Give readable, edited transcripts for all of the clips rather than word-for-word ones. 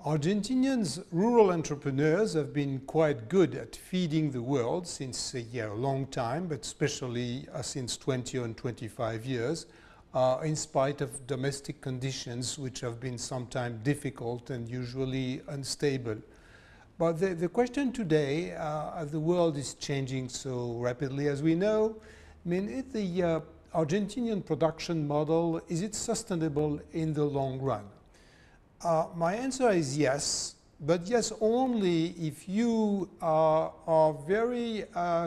Argentinians, rural entrepreneurs, have been quite good at feeding the world since a long time, but especially since 20 and 25 years, in spite of domestic conditions which have been sometimes difficult and usually unstable. But the question today, as the world is changing so rapidly, as we know, I mean, is the Argentinian production model, is it sustainable in the long run? My answer is yes, but yes only if you are very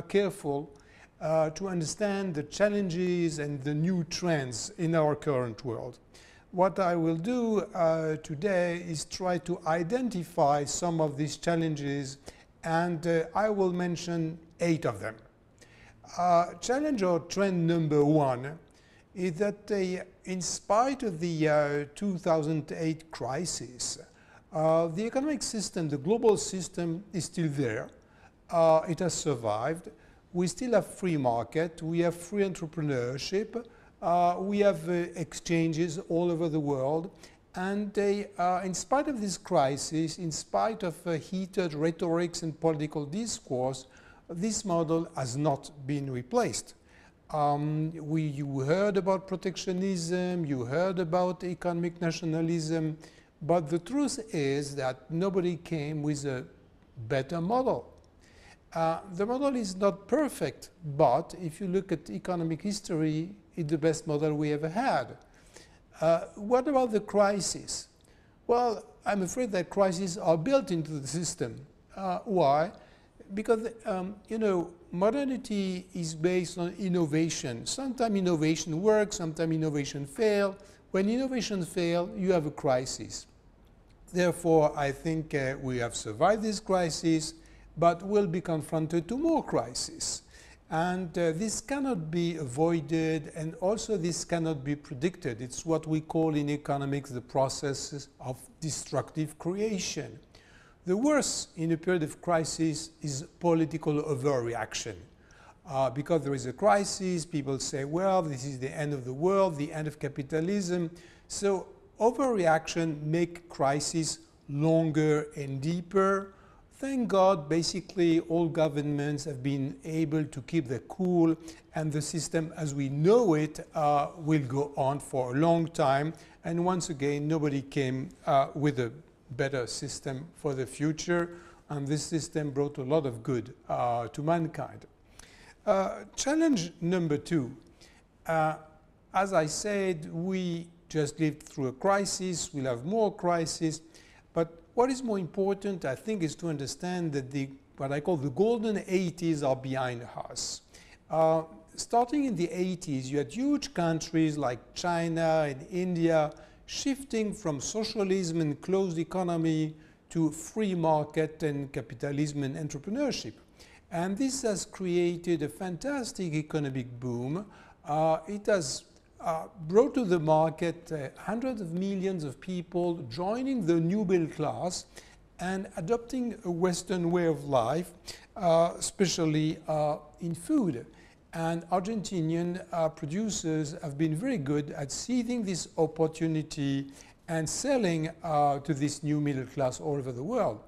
careful to understand the challenges and the new trends in our current world. What I will do today is try to identify some of these challenges, and I will mention 8 of them. Challenge or trend number 1 is that in spite of the 2008 crisis, the economic system, the global system, is still there. It has survived. We still have free market. We have free entrepreneurship. We have exchanges all over the world. And in spite of this crisis, in spite of heated rhetorics and political discourse, this model has not been replaced. You heard about protectionism, you heard about economic nationalism, but the truth is that nobody came with a better model. The model is not perfect, but if you look at economic history, it's the best model we ever had. What about the crisis? Well, I'm afraid that crises are built into the system. Why? Because, you know, modernity is based on innovation. Sometimes innovation works, sometimes innovation fails. When innovation fails, you have a crisis. Therefore, I think we have survived this crisis, but will be confronted to more crises. And this cannot be avoided, and also this cannot be predicted. It's what we call in economics the process of destructive creation. The worst in a period of crisis is political overreaction. Because there is a crisis, people say, well, this is the end of the world, the end of capitalism. So overreaction makes crisis longer and deeper. Thank God, basically, all governments have been able to keep their cool, and the system as we know it will go on for a long time. And once again, nobody came with a better system for the future, and this system brought a lot of good to mankind. Challenge number 2. As I said, we just lived through a crisis, we'll have more crises, but what is more important, I think, is to understand that what I call the golden 80s are behind us. Starting in the 80s, you had huge countries like China and India shifting from socialism and closed economy to free market and capitalism and entrepreneurship. And this has created a fantastic economic boom. It has brought to the market hundreds of millions of people joining the new middle class and adopting a Western way of life, especially in food. And Argentinian producers have been very good at seizing this opportunity and selling to this new middle class all over the world.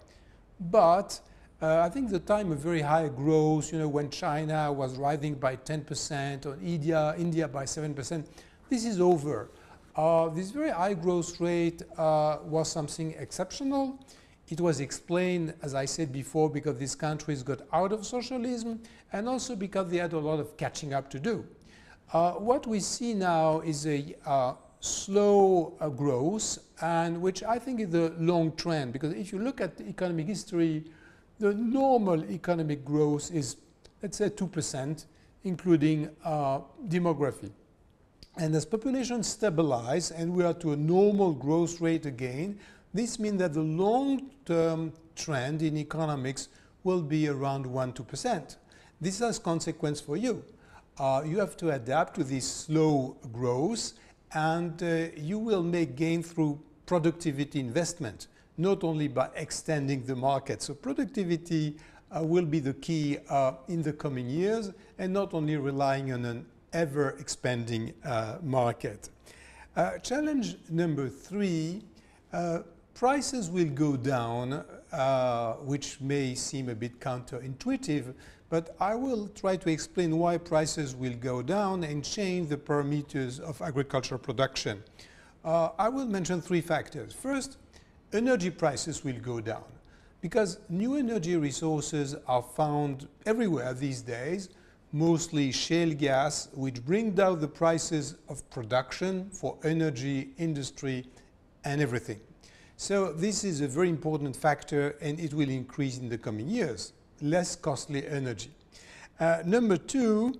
But I think the time of very high growth, you know, when China was rising by 10% or India by 7%, this is over. This very high growth rate was something exceptional. It was explained, as I said before, because these countries got out of socialism and also because they had a lot of catching up to do. What we see now is a slow growth, and which I think is the long trend, because if you look at the economic history, the normal economic growth is, let's say, 2%, including demography. And as population stabilize and we are to a normal growth rate again, this means that the long-term trend in economics will be around 1–2%. This has consequence for you. You have to adapt to this slow growth, and you will make gain through productivity investment, not only by extending the market. So productivity will be the key in the coming years, and not only relying on an ever-expanding market. Challenge number 3, prices will go down, which may seem a bit counterintuitive, but I will try to explain why prices will go down and change the parameters of agricultural production. I will mention three factors. First, energy prices will go down because new energy resources are found everywhere these days, mostly shale gas, which bring down the prices of production for energy, industry, and everything. So this is a very important factor, and it will increase in the coming years. Less costly energy. Number two,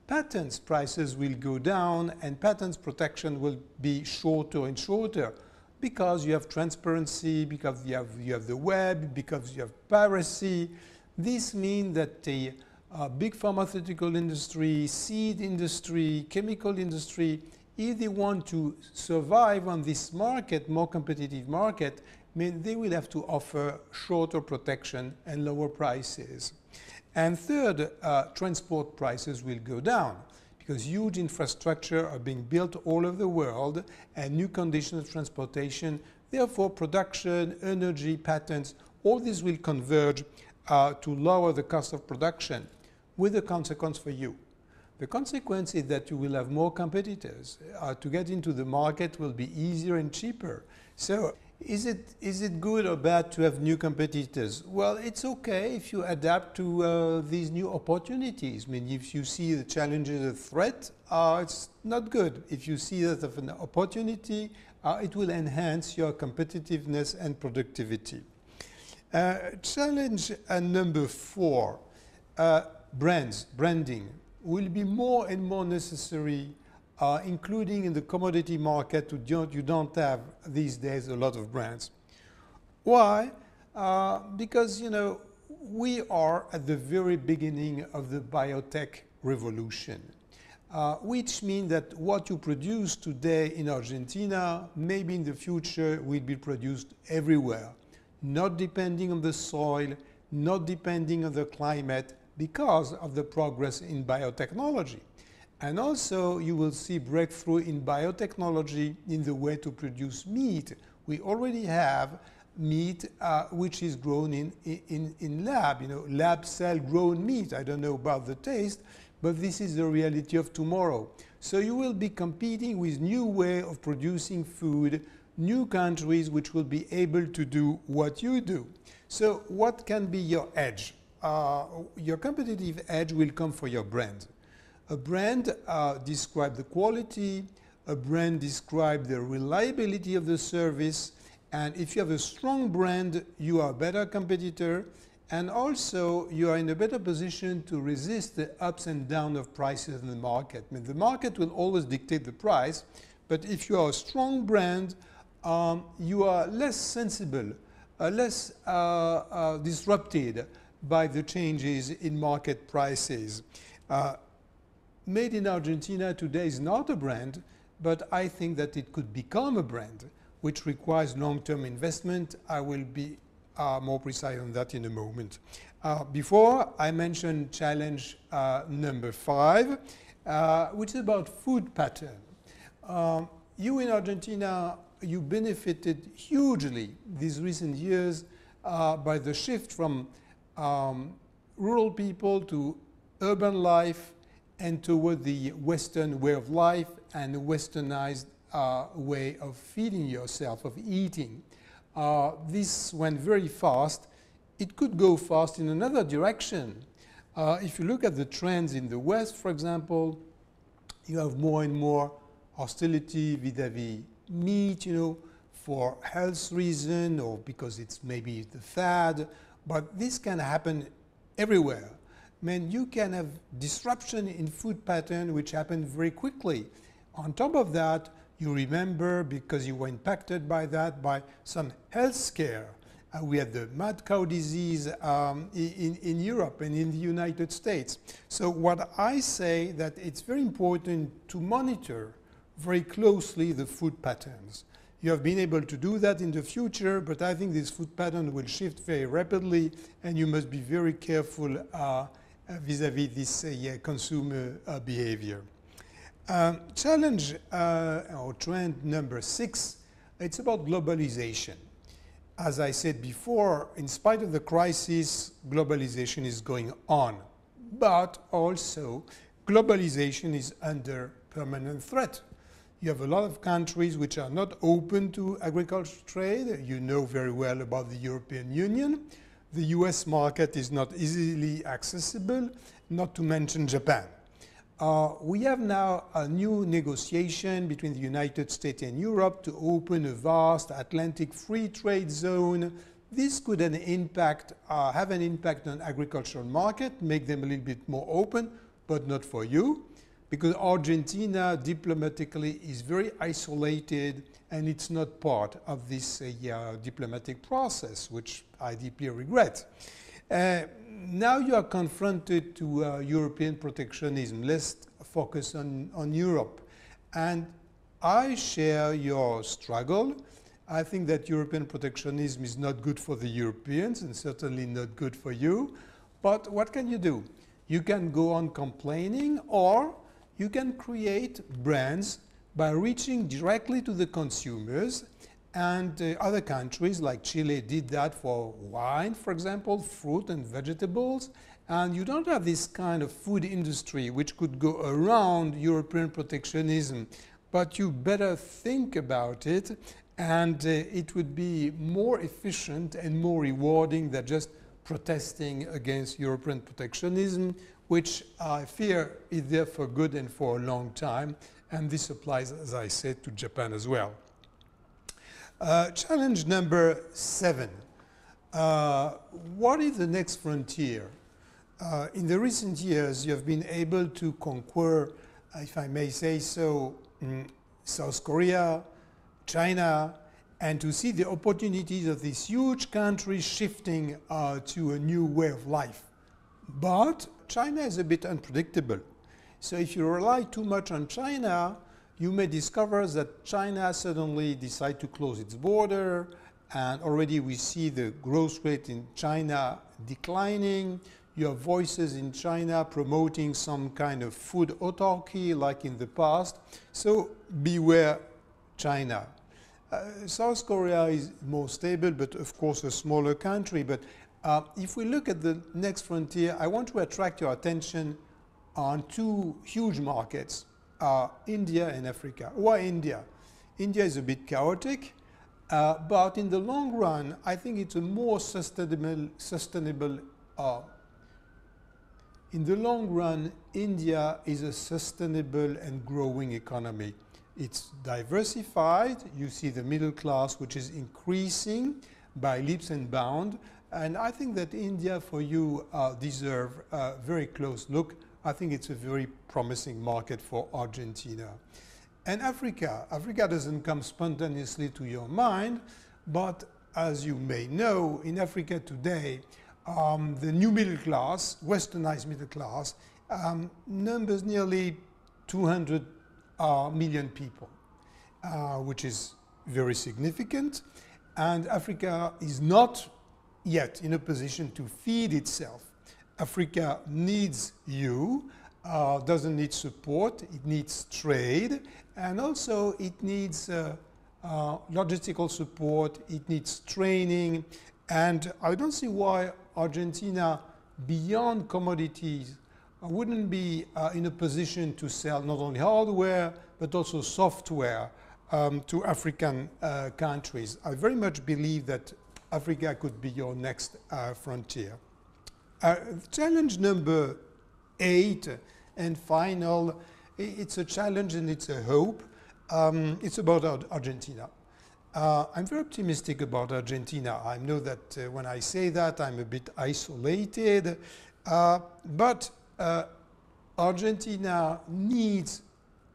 patents prices will go down, and patents protection will be shorter and shorter because you have transparency, because you have the web, because you have piracy. This means that the big pharmaceutical industry, seed industry, chemical industry, if they want to survive on this market, more competitive market, they will have to offer shorter protection and lower prices. And third, transport prices will go down because huge infrastructure are being built all over the world and new conditions of transportation. Therefore, production, energy, patents, all this will converge to lower the cost of production with a consequence for you. The consequence is that you will have more competitors. To get into the market will be easier and cheaper. So is it good or bad to have new competitors? Well, it's okay if you adapt to these new opportunities. I mean, if you see the challenges as a threat, it's not good. If you see that as an opportunity, it will enhance your competitiveness and productivity. Challenge number 4, branding will be more and more necessary, including in the commodity market. You don't have these days a lot of brands. Why? Because, we are at the very beginning of the biotech revolution, which means that what you produce today in Argentina, maybe in the future will be produced everywhere, not depending on the soil, not depending on the climate, because of the progress in biotechnology. And also you will see breakthrough in biotechnology in the way to produce meat. We already have meat which is grown in lab, lab cell grown meat. I don't know about the taste, but this is the reality of tomorrow. So you will be competing with new way of producing food, new countries which will be able to do what you do. So what can be your edge? Your competitive edge will come for your brand. A brand describes the quality, a brand describes the reliability of the service, and if you have a strong brand, you are a better competitor, and also you are in a better position to resist the ups and downs of prices in the market. I mean, the market will always dictate the price, but if you are a strong brand, you are less sensible, less disrupted by the changes in market prices. Made in Argentina today is not a brand, but I think that it could become a brand, which requires long-term investment. I will be more precise on that in a moment. Before, I mentioned challenge number 5, which is about food pattern. You in Argentina, you benefited hugely these recent years by the shift from rural people to urban life and toward the Western way of life and the westernized way of feeding yourself, of eating. This went very fast. It could go fast in another direction. If you look at the trends in the West, for example, you have more and more hostility vis-a-vis meat, for health reason or because it's maybe the fad. But this can happen everywhere. You can have disruption in food pattern which happen very quickly. On top of that, you remember, because you were impacted by that, by some health scare. We had the mad cow disease in Europe and in the United States. So what I say that it's very important to monitor very closely the food patterns. You have been able to do that in the future, but I think this food pattern will shift very rapidly, and you must be very careful vis-a-vis this consumer behavior. Challenge or trend number 6 It's about globalization. As I said before, in spite of the crisis, globalization is going on. But also, globalization is under permanent threat. You have a lot of countries which are not open to agricultural trade. You know very well about the European Union. The US market is not easily accessible, not to mention Japan. We have now a new negotiation between the United States and Europe to open a vast Atlantic free trade zone. This could have an impact on agricultural market, make them a little bit more open, but not for you, because Argentina diplomatically is very isolated and it's not part of this diplomatic process, which I deeply regret. Now you are confronted to European protectionism. Let's focus on Europe. And I share your struggle. I think that European protectionism is not good for the Europeans and certainly not good for you. But what can you do? You can go on complaining, or you can create brands by reaching directly to the consumers. And other countries like Chile did that for wine, for example, fruit and vegetables. And you don't have this kind of food industry which could go around European protectionism. But you better think about it, and it would be more efficient and more rewarding than just protesting against European protectionism, which I fear is there for good and for a long time. And this applies, as I said, to Japan as well. Challenge number 7. What is the next frontier? In the recent years, you have been able to conquer, if I may say so, South Korea, China, and to see the opportunities of these huge countries shifting to a new way of life. But China is a bit unpredictable. So if you rely too much on China, you may discover that China suddenly decides to close its border, and already we see the growth rate in China declining. You have voices in China promoting some kind of food autarky like in the past. So beware China. South Korea is more stable, but of course a smaller country. But if we look at the next frontier, I want to attract your attention on two huge markets. India and Africa. Why India? India is a bit chaotic, but in the long run, I think it's a more sustainable. In the long run, India is a sustainable and growing economy. It's diversified. You see the middle class, which is increasing by leaps and bounds. And I think that India, for you, deserve a very close look. I think it's a very promising market for Argentina. And Africa. Africa doesn't come spontaneously to your mind, but as you may know, in Africa today, the new middle class, westernized middle class, numbers nearly 200 million people, which is very significant. And Africa is not yet in a position to feed itself. Africa needs you, doesn't need support, it needs trade, and also it needs logistical support, it needs training, and I don't see why Argentina, beyond commodities, wouldn't be in a position to sell not only hardware, but also software to African countries. I very much believe that Africa could be your next frontier. Challenge number 8 and final, it's a challenge and it's a hope. It's about Argentina. I'm very optimistic about Argentina. I know that when I say that, I'm a bit isolated, but Argentina needs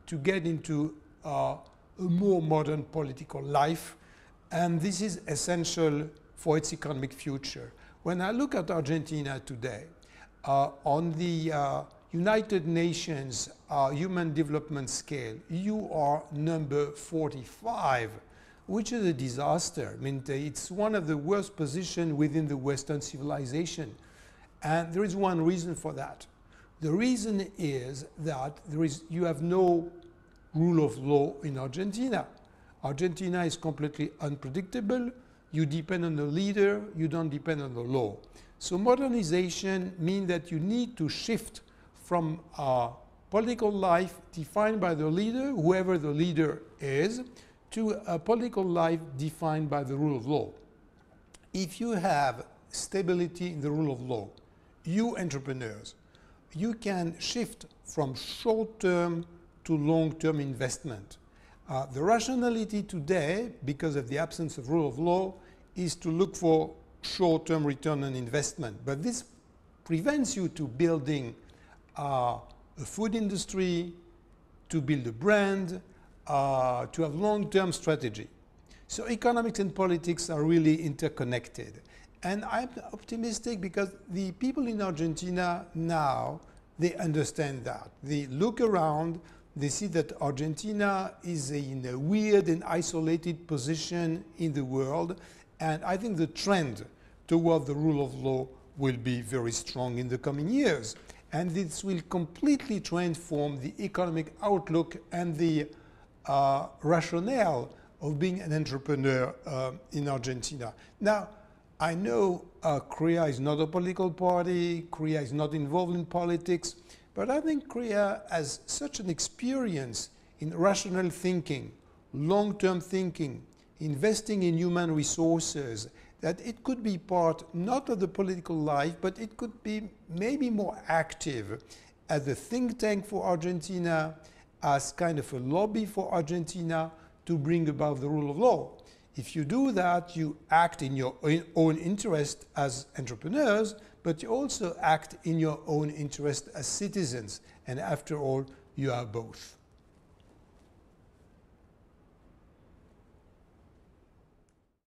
to get into a more modern political life, and this is essential for its economic future. When I look at Argentina today, on the United Nations Human Development Scale, you are number 45, which is a disaster. I mean, it's one of the worst positions within the Western civilization. And there is one reason for that. The reason is that you have no rule of law in Argentina. Argentina is completely unpredictable. You depend on the leader, you don't depend on the law. So modernization means that you need to shift from a political life defined by the leader, whoever the leader is, to a political life defined by the rule of law. If you have stability in the rule of law, you entrepreneurs, you can shift from short-term to long-term investment. The rationality today, because of the absence of rule of law, is to look for short-term return on investment. But this prevents you to building a food industry, to build a brand, to have long-term strategy. So economics and politics are really interconnected. And I'm optimistic because the people in Argentina now, they understand that. They look around, they see that Argentina is in a weird and isolated position in the world. And I think the trend toward the rule of law will be very strong in the coming years. And this will completely transform the economic outlook and the rationale of being an entrepreneur in Argentina. Now, I know Crea is not a political party, Crea is not involved in politics, but I think Crea has such an experience in rational thinking, long-term thinking, investing in human resources, that it could be part not of the political life, but it could be maybe more active as a think tank for Argentina, as kind of a lobby for Argentina to bring about the rule of law. If you do that, you act in your own interest as entrepreneurs, but you also act in your own interest as citizens. And after all, you are both.